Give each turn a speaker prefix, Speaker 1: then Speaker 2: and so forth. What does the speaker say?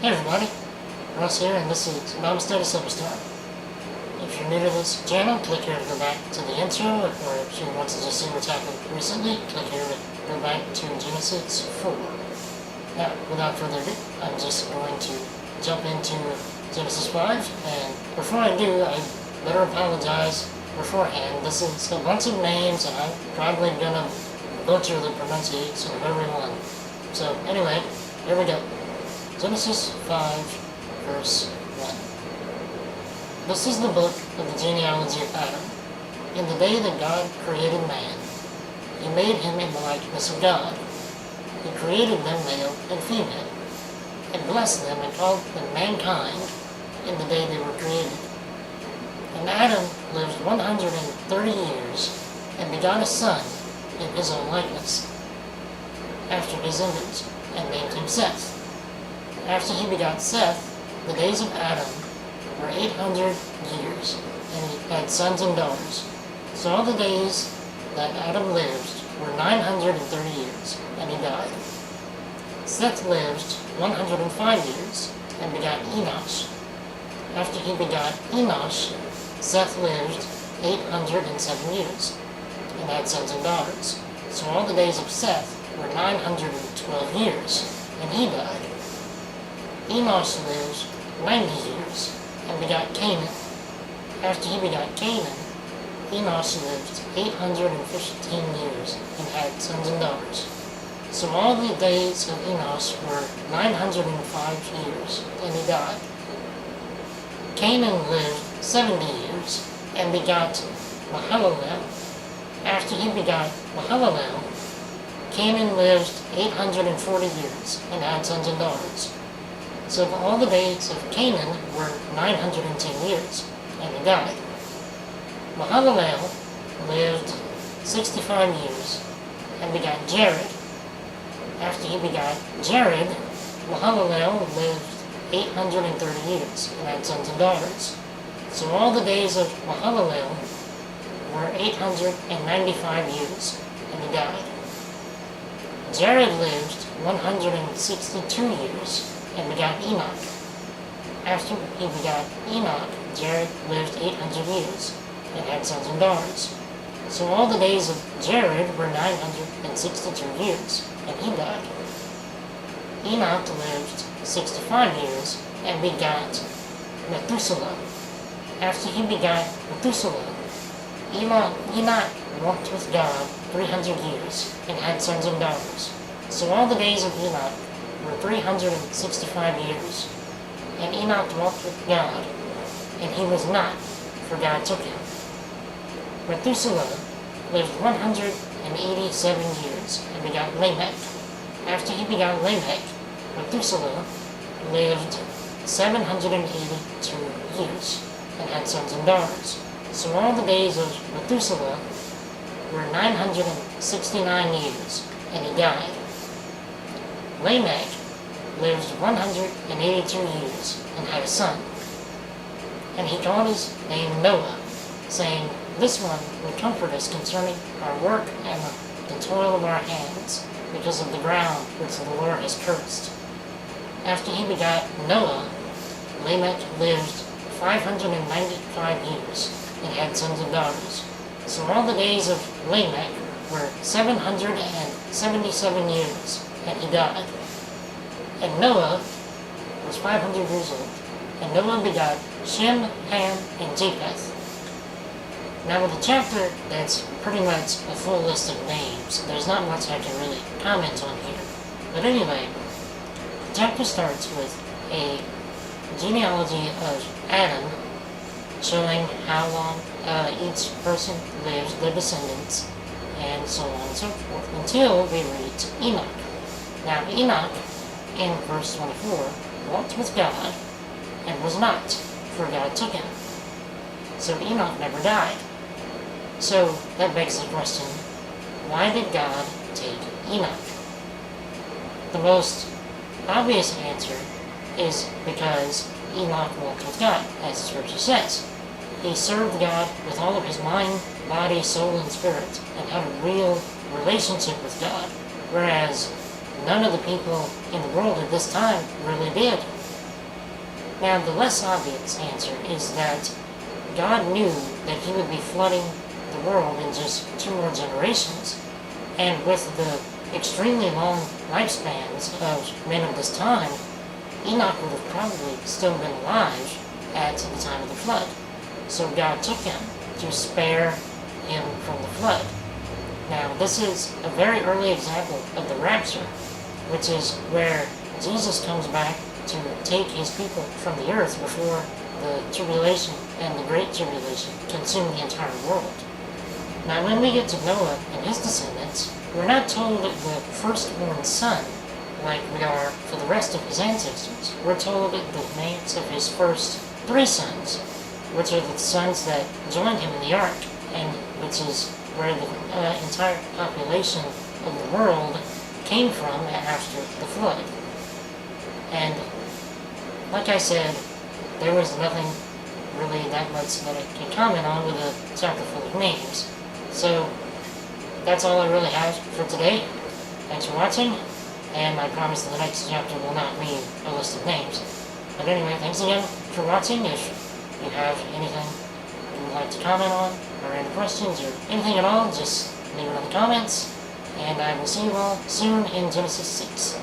Speaker 1: Hey everybody, Russ here, and this is Bible Study Superstar. If you're new to this channel, click here to go back to the intro, or if you want to just see what's happened recently, click here to go back to Genesis 4. Now, without further ado, I'm just going to jump into Genesis 5, and before I do, I better apologize beforehand. This is a bunch of names, and I'm probably gonna butcher the pronunciation of every one. So anyway, here we go. Genesis 5, verse 1. This is the book of the genealogy of Adam. In the day that God created man, he made him in the likeness of God. He created them male and female, and blessed them and called them mankind in the day they were created. And Adam lived 130 years, and begot a son in his own likeness, after his image, and named him Seth. After he begot Seth, the days of Adam were 800 years, and he had sons and daughters. So all the days that Adam lived were 930 years, and he died. Seth lived 105 years, and begot Enosh. After he begot Enosh, Seth lived 807 years, and had sons and daughters. So all the days of Seth were 912 years, and he died. Enosh lived 90 years, and begot Canaan. After he begot Canaan, Enosh lived 815 years, and had sons and daughters. So all the days of Enosh were 905 years, and he died. Canaan lived 70 years, and begot Mahalalel. After he begot Mahalalel, Canaan lived 840 years, and had sons and daughters. So all the days of Canaan were 910 years, and he died. Mahalalel lived 65 years, and begot Jared. After he begot Jared, Mahalalel lived 830 years, and had sons and daughters. So all the days of Mahalalel were 895 years, and he died. Jared lived 162 years, and begot Enoch. After he begot Enoch, Jared lived 800 years, and had sons and daughters. So all the days of Jared were 962 years, and he died. Enoch lived 65 years, and begot Methuselah. After he begot Methuselah, Enoch walked with God 300 years, and had sons and daughters. So all the days of Enoch were 365 years, and Enoch walked with God, and he was not, for God took him. Methuselah lived 187 years, and begot Lamech. After he begot Lamech, Methuselah lived 782 years, and had sons and daughters. So all the days of Methuselah were 969 years, and he died. Lamech lived 182 years, and had a son. And he called his name Noah, saying, "This one will comfort us concerning our work and the toil of our hands, because of the ground which the Lord has cursed." After he begot Noah, Lamech lived 595 years, and had sons and daughters. So all the days of Lamech were 777 years, and he died. And Noah was 500 years old, and Noah begot Shem, Ham, and Japheth. Now with a chapter that's pretty much a full list of names, there's not much I can really comment on here. But anyway, the chapter starts with a genealogy of Adam, showing how long each person lives, their descendants, and so on and so forth, until we reach Enoch. Now Enoch, in verse 24, walked with God, and was not, for God took him. So Enoch never died. So that begs the question, why did God take Enoch? The most obvious answer is because Enoch walked with God, as the scripture says. He served God with all of his mind, body, soul, and spirit, and had a real relationship with God, whereas none of the people in the world at this time really did. Now, the less obvious answer is that God knew that he would be flooding the world in just 2 more generations, and with the extremely long lifespans of men of this time, Enoch would have probably still been alive at the time of the flood. So God took him to spare him from the flood. Now, this is a very early example of the rapture, which is where Jesus comes back to take his people from the earth before the tribulation and the great tribulation consume the entire world. Now, when we get to Noah and his descendants, we're not told the firstborn son like we are for the rest of his ancestors. We're told the names of his first 3 sons, which are the sons that joined him in the ark, and which is where the entire population of the world came from after the flood. And like I said, there was nothing really that much that I can comment on with a chapter full of names. So that's all I really have for today. Thanks for watching, and I promise the next chapter will not be a list of names. But anyway, thanks again for watching. If you have anything you would like to comment on, or any questions, or anything at all, just leave it in the comments. And I will see you all soon in Genesis 6.